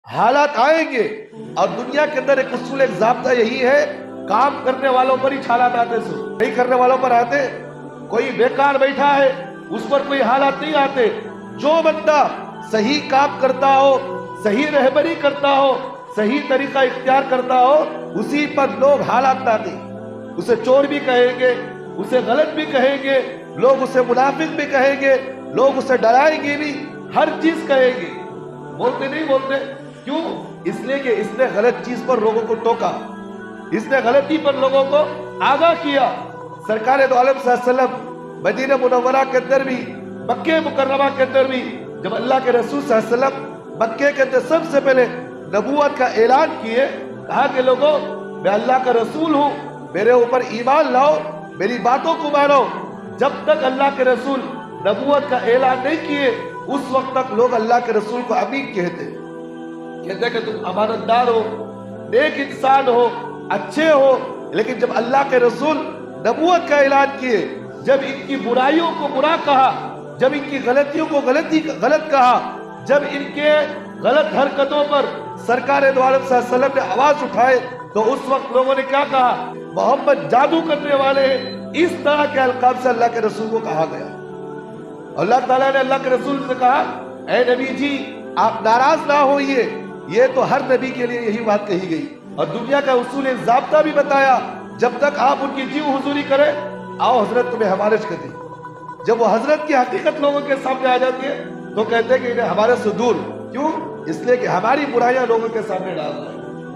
حالات آئیں گے اور دنیا کے اندر ایک اصول ایک ضابطہ یہی ہے، کام کرنے والوں پر ہی حالات آتے سے نہیں کرنے والوں پر آتے. کوئی بیکار بیٹھا ہے اس پر کوئی حالات نہیں آتے. جو بندہ صحیح کام کرتا ہو، صحیح رہبری کرتا ہو، صحیح طریقہ اختیار کرتا ہو، اسی پر لوگ حالات آتے. اسے چور بھی کہیں گے، اسے غلط بھی کہیں گے، لوگ اسے منافق بھی کہیں گے، لوگ اسے ڈرائیں گے بھی، ہر چیز کہیں گے. بولتے نہیں بولتے؟ کیوں؟ اس لیے کہ اس نے غلط چیز پر لوگوں کو ٹوکا، اس نے غلطی پر لوگوں کو آگاہ کیا. سرکار دو عالم صلی اللہ علیہ وسلم مدینہ منورہ کے اندر بھی، مکہ مکرمہ کے اندر بھی، جب اللہ کے رسول صلی اللہ علیہ وسلم مکہ کے اندر سب سے پہلے نبوت کا اعلان کیے، کہا کہ لوگوں میں اللہ کا رسول ہوں، میرے اوپر ایمان لاؤ، میری باتوں کو مانو. جب تک اللہ کے رسول نبوت کا اعلان نہیں کیے اس وقت تک لوگ اللہ کے رسول کو امین کہتے کہ تم امانت دار ہو، نیک انسان ہو، اچھے ہو. لیکن جب اللہ کے رسول نبوت کا اعلان کیے، جب ان کی برائیوں کو برا کہا، جب ان کی غلطیوں کو غلط کہا، جب ان کے غلط حرکتوں پر سرکار دو عالم صلی اللہ علیہ وسلم نے آواز اٹھائے، تو اس وقت لوگوں نے کیا کہا؟ محمد جادو کرنے والے ہیں. اس طرح کے القاب سے اللہ کے رسول کو کہا گیا. اللہ تعالیٰ نے اللہ کے رسول سے کہا، اے نبی جی آپ ناراض نہ ہوئیے، یہ تو ہر نبی کے لیے یہی بات کہی گئی. اور دنیا کا اصول ضابطہ بھی بتایا، جب تک آپ ان کی جیو حضوری کریں، آؤ حضرت تمہیں ہمارے سے کہتی. جب وہ حضرت کی حقیقت لوگوں کے سامنے آ جاتی ہے تو کہتے ہیں کہ انہیں ہمارے سے دور. کیوں؟ اس لیے کہ ہماری برائیاں لوگوں کے سامنے ڈال رہے ہیں.